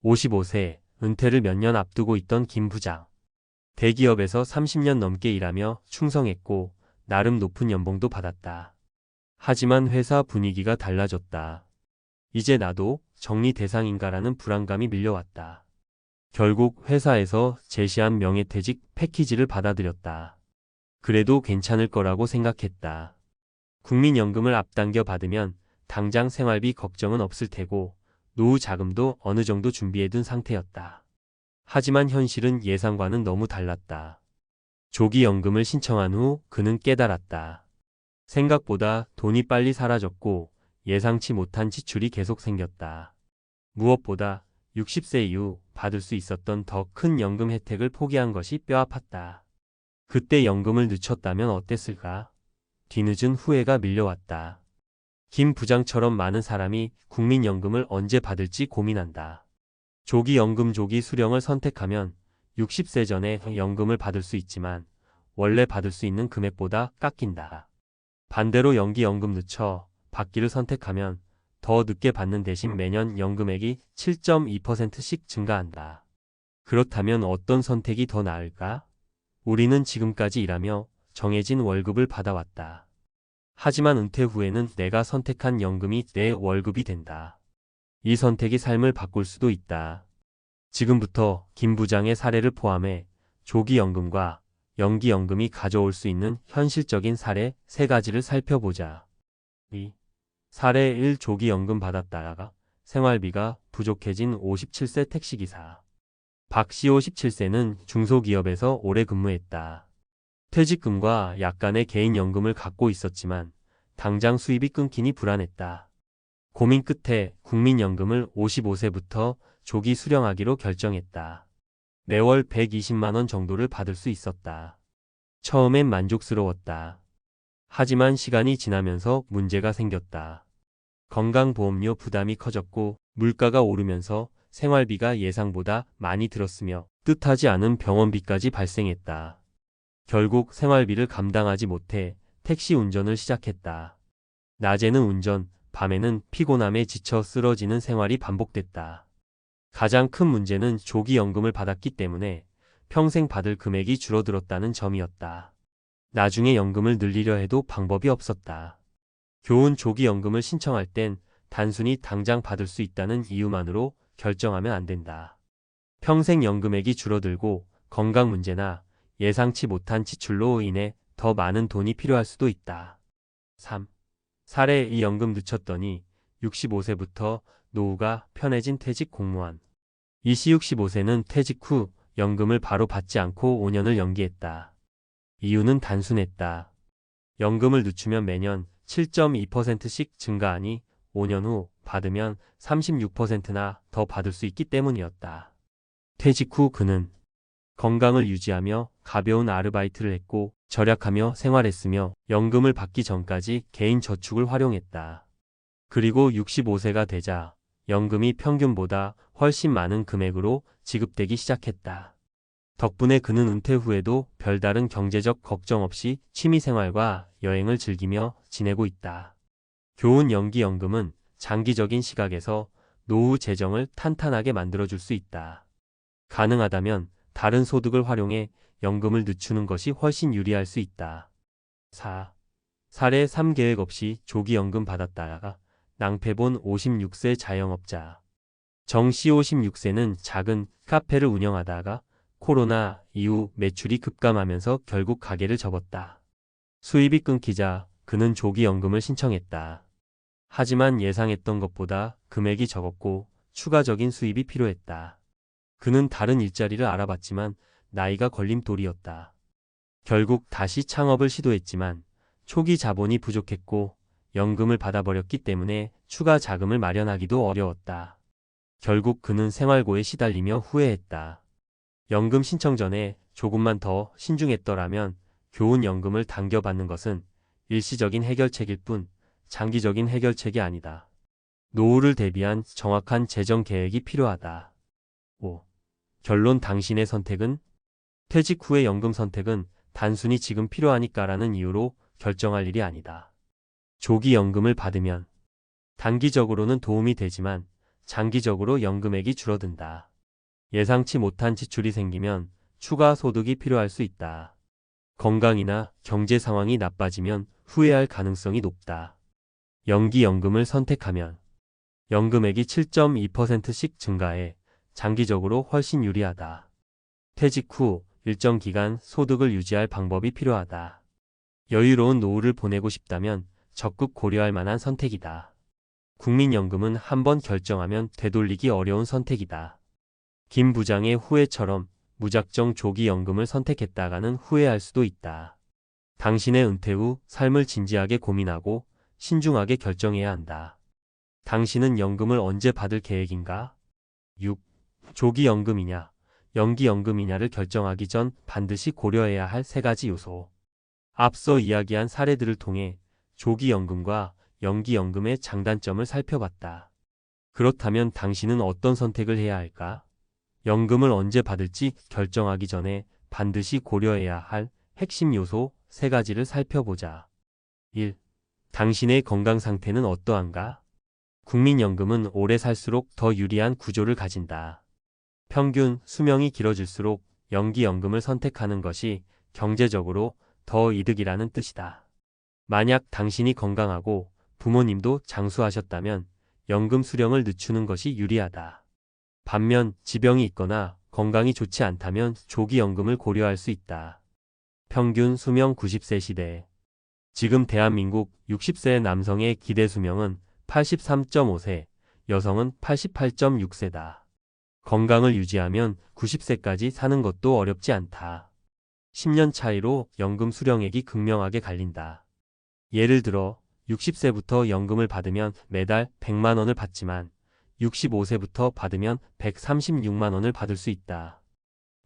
55세, 은퇴를 몇 년 앞두고 있던 김 부장. 대기업에서 30년 넘게 일하며 충성했고 나름 높은 연봉도 받았다. 하지만 회사 분위기가 달라졌다. 이제 나도 정리 대상인가라는 불안감이 밀려왔다. 결국 회사에서 제시한 명예퇴직 패키지를 받아들였다. 그래도 괜찮을 거라고 생각했다. 국민연금을 앞당겨 받으면 당장 생활비 걱정은 없을 테고 노후 자금도 어느 정도 준비해둔 상태였다. 하지만 현실은 예상과는 너무 달랐다. 조기연금을 신청한 후 그는 깨달았다. 생각보다 돈이 빨리 사라졌고 예상치 못한 지출이 계속 생겼다. 무엇보다 60세 이후 받을 수 있었던 더 큰 연금 혜택을 포기한 것이 뼈아팠다. 그때 연금을 늦췄다면 어땠을까? 뒤늦은 후회가 밀려왔다. 김 부장처럼 많은 사람이 국민연금을 언제 받을지 고민한다. 조기연금 조기 수령을 선택하면 60세 전에 연금을 받을 수 있지만 원래 받을 수 있는 금액보다 깎인다. 반대로 연기연금 늦춰 받기를 선택하면 더 늦게 받는 대신 매년 연금액이 7.2%씩 증가한다. 그렇다면 어떤 선택이 더 나을까? 우리는 지금까지 일하며 정해진 월급을 받아왔다. 하지만 은퇴 후에는 내가 선택한 연금이 내 월급이 된다. 이 선택이 삶을 바꿀 수도 있다. 지금부터 김 부장의 사례를 포함해 조기연금과 연기연금이 가져올 수 있는 현실적인 사례 3가지를 살펴보자. 2. 사례 1. 조기연금 받았다가 생활비가 부족해진 57세 택시기사. 박씨 57세는 중소기업에서 오래 근무했다. 퇴직금과 약간의 개인연금을 갖고 있었지만 당장 수입이 끊기니 불안했다. 고민 끝에 국민연금을 55세부터 조기 수령하기로 결정했다. 매월 120만 원 정도를 받을 수 있었다. 처음엔 만족스러웠다. 하지만 시간이 지나면서 문제가 생겼다. 건강보험료 부담이 커졌고 물가가 오르면서 생활비가 예상보다 많이 들었으며 뜻하지 않은 병원비까지 발생했다. 결국 생활비를 감당하지 못해 택시 운전을 시작했다. 낮에는 운전, 밤에는 피곤함에 지쳐 쓰러지는 생활이 반복됐다. 가장 큰 문제는 조기연금을 받았기 때문에 평생 받을 금액이 줄어들었다는 점이었다. 나중에 연금을 늘리려 해도 방법이 없었다. 교훈 조기연금을 신청할 땐 단순히 당장 받을 수 있다는 이유만으로 결정하면 안 된다. 평생 연금액이 줄어들고 건강 문제나 예상치 못한 지출로 인해 더 많은 돈이 필요할 수도 있다. 3. 사례 2. 연금 늦췄더니 65세부터 노후가 편해진 퇴직 공무원. 이씨 65세는 퇴직 후 연금을 바로 받지 않고 5년을 연기했다. 이유는 단순했다. 연금을 늦추면 매년 7.2%씩 증가하니 5년 후 받으면 36%나 더 받을 수 있기 때문이었다. 퇴직 후 그는 건강을 유지하며 가벼운 아르바이트를 했고 절약하며 생활했으며 연금을 받기 전까지 개인 저축을 활용했다. 그리고 65세가 되자 연금이 평균보다 훨씬 많은 금액으로 지급되기 시작했다. 덕분에 그는 은퇴 후에도 별다른 경제적 걱정 없이 취미생활과 여행을 즐기며 지내고 있다. 교훈 연기연금은 장기적인 시각에서 노후 재정을 탄탄하게 만들어줄 수 있다. 가능하다면 다른 소득을 활용해 연금을 늦추는 것이 훨씬 유리할 수 있다. 4. 사례 3. 계획 없이 조기연금 받았다가 낭패본 56세 자영업자. 정씨 56세는 작은 카페를 운영하다가 코로나 이후 매출이 급감하면서 결국 가게를 접었다. 수입이 끊기자 그는 조기연금을 신청했다. 하지만 예상했던 것보다 금액이 적었고 추가적인 수입이 필요했다. 그는 다른 일자리를 알아봤지만 나이가 걸림돌이었다. 결국 다시 창업을 시도했지만 초기 자본이 부족했고 연금을 받아버렸기 때문에 추가 자금을 마련하기도 어려웠다. 결국 그는 생활고에 시달리며 후회했다. 연금 신청 전에 조금만 더 신중했더라면 교훈 연금을 당겨받는 것은 일시적인 해결책일 뿐 장기적인 해결책이 아니다. 노후를 대비한 정확한 재정 계획이 필요하다. 5. 결론 당신의 선택은? 퇴직 후의 연금 선택은 단순히 지금 필요하니까라는 이유로 결정할 일이 아니다. 조기 연금을 받으면 단기적으로는 도움이 되지만 장기적으로 연금액이 줄어든다. 예상치 못한 지출이 생기면 추가 소득이 필요할 수 있다. 건강이나 경제 상황이 나빠지면 후회할 가능성이 높다. 연기연금을 선택하면 연금액이 7.2%씩 증가해 장기적으로 훨씬 유리하다. 퇴직 후 일정 기간 소득을 유지할 방법이 필요하다. 여유로운 노후를 보내고 싶다면 적극 고려할 만한 선택이다. 국민연금은 한번 결정하면 되돌리기 어려운 선택이다. 김 부장의 후회처럼 무작정 조기연금을 선택했다가는 후회할 수도 있다. 당신의 은퇴 후 삶을 진지하게 고민하고 신중하게 결정해야 한다. 당신은 연금을 언제 받을 계획인가? 6. 조기연금이냐, 연기연금이냐를 결정하기 전 반드시 고려해야 할 3가지 요소. 앞서 이야기한 사례들을 통해 조기연금과 연기연금의 장단점을 살펴봤다. 그렇다면 당신은 어떤 선택을 해야 할까? 연금을 언제 받을지 결정하기 전에 반드시 고려해야 할 핵심 요소 3가지를 살펴보자. 1. 당신의 건강 상태는 어떠한가? 국민연금은 오래 살수록 더 유리한 구조를 가진다. 평균 수명이 길어질수록 연기연금을 선택하는 것이 경제적으로 더 이득이라는 뜻이다. 만약 당신이 건강하고 부모님도 장수하셨다면 연금 수령을 늦추는 것이 유리하다. 반면 지병이 있거나 건강이 좋지 않다면 조기연금을 고려할 수 있다. 평균 수명 90세 시대. 지금 대한민국 60세 남성의 기대 수명은 83.5세, 여성은 88.6세다. 건강을 유지하면 90세까지 사는 것도 어렵지 않다. 10년 차이로 연금 수령액이 극명하게 갈린다. 예를 들어 60세부터 연금을 받으면 매달 100만 원을 받지만 65세부터 받으면 136만 원을 받을 수 있다.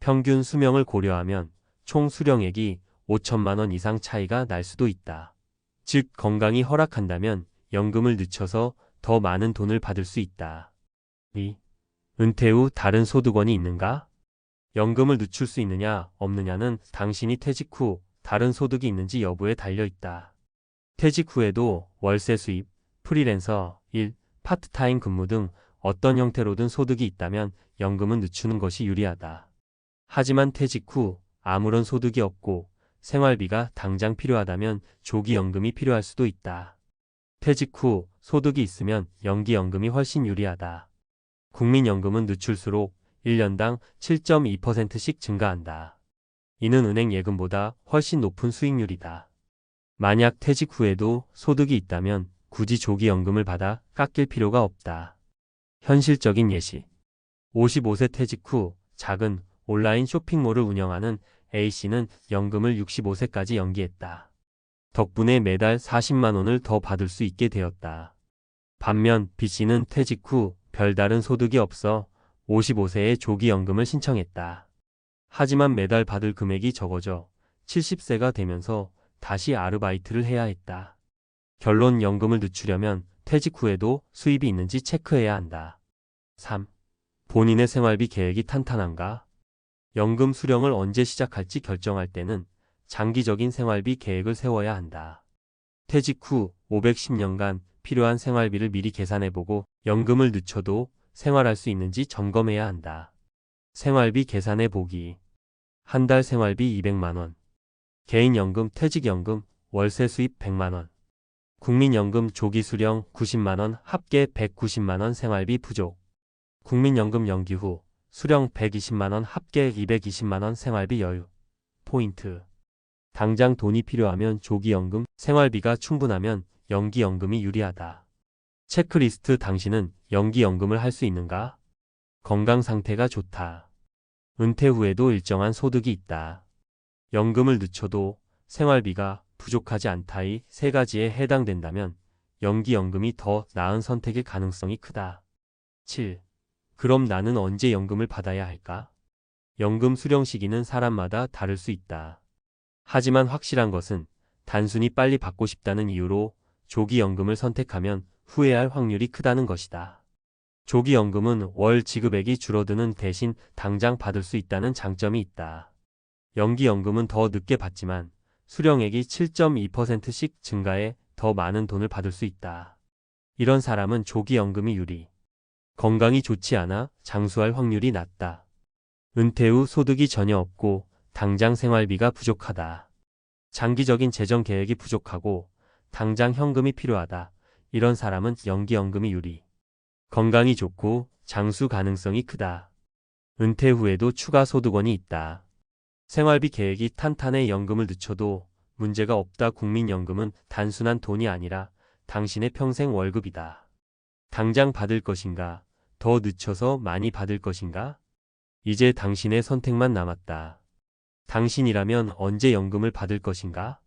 평균 수명을 고려하면 총 수령액이 5천만 원 이상 차이가 날 수도 있다. 즉 건강이 허락한다면 연금을 늦춰서 더 많은 돈을 받을 수 있다. 2. 은퇴 후 다른 소득원이 있는가? 연금을 늦출 수 있느냐 없느냐는 당신이 퇴직 후 다른 소득이 있는지 여부에 달려 있다. 퇴직 후에도 월세 수입, 프리랜서, 일, 파트타임 근무 등 어떤 형태로든 소득이 있다면 연금은 늦추는 것이 유리하다. 하지만 퇴직 후 아무런 소득이 없고 생활비가 당장 필요하다면 조기연금이 필요할 수도 있다. 퇴직 후 소득이 있으면 연기연금이 훨씬 유리하다. 국민연금은 늦출수록 1년당 7.2%씩 증가한다. 이는 은행 예금보다 훨씬 높은 수익률이다. 만약 퇴직 후에도 소득이 있다면 굳이 조기연금을 받아 깎일 필요가 없다. 현실적인 예시. 55세 퇴직 후 작은 온라인 쇼핑몰을 운영하는 A씨는 연금을 65세까지 연기했다. 덕분에 매달 40만 원을 더 받을 수 있게 되었다. 반면 B씨는 퇴직 후 별다른 소득이 없어 55세에 조기연금을 신청했다. 하지만 매달 받을 금액이 적어져 70세가 되면서 다시 아르바이트를 해야 했다. 결론 연금을 늦추려면 퇴직 후에도 수입이 있는지 체크해야 한다. 3. 본인의 생활비 계획이 탄탄한가? 연금 수령을 언제 시작할지 결정할 때는 장기적인 생활비 계획을 세워야 한다. 퇴직 후 510년간 필요한 생활비를 미리 계산해보고 연금을 늦춰도 생활할 수 있는지 점검해야 한다. 생활비 계산해보기. 한 달 생활비 200만 원. 개인연금, 퇴직연금, 월세 수입 100만 원. 국민연금 조기 수령 90만 원, 합계 190만 원 생활비 부족. 국민연금 연기 후 수령 120만 원, 합계 220만 원 생활비 여유. 포인트. 당장 돈이 필요하면 조기연금, 생활비가 충분하면 연기연금이 유리하다. 체크리스트. 당신은 연기연금을 할 수 있는가? 건강 상태가 좋다. 은퇴 후에도 일정한 소득이 있다. 연금을 늦춰도 생활비가 부족하지 않다. 이 3가지에 해당된다면 연기연금이 더 나은 선택일 가능성이 크다. 7. 그럼 나는 언제 연금을 받아야 할까? 연금 수령 시기는 사람마다 다를 수 있다. 하지만 확실한 것은 단순히 빨리 받고 싶다는 이유로 조기연금을 선택하면 후회할 확률이 크다는 것이다. 조기연금은 월 지급액이 줄어드는 대신 당장 받을 수 있다는 장점이 있다. 연기연금은 더 늦게 받지만 수령액이 7.2%씩 증가해 더 많은 돈을 받을 수 있다. 이런 사람은 조기연금이 유리. 건강이 좋지 않아 장수할 확률이 낮다. 은퇴 후 소득이 전혀 없고 당장 생활비가 부족하다. 장기적인 재정 계획이 부족하고 당장 현금이 필요하다. 이런 사람은 연기연금이 유리. 건강이 좋고 장수 가능성이 크다. 은퇴 후에도 추가 소득원이 있다. 생활비 계획이 탄탄해 연금을 늦춰도 문제가 없다. 국민연금은 단순한 돈이 아니라 당신의 평생 월급이다. 당장 받을 것인가? 더 늦춰서 많이 받을 것인가? 이제 당신의 선택만 남았다. 당신이라면 언제 연금을 받을 것인가?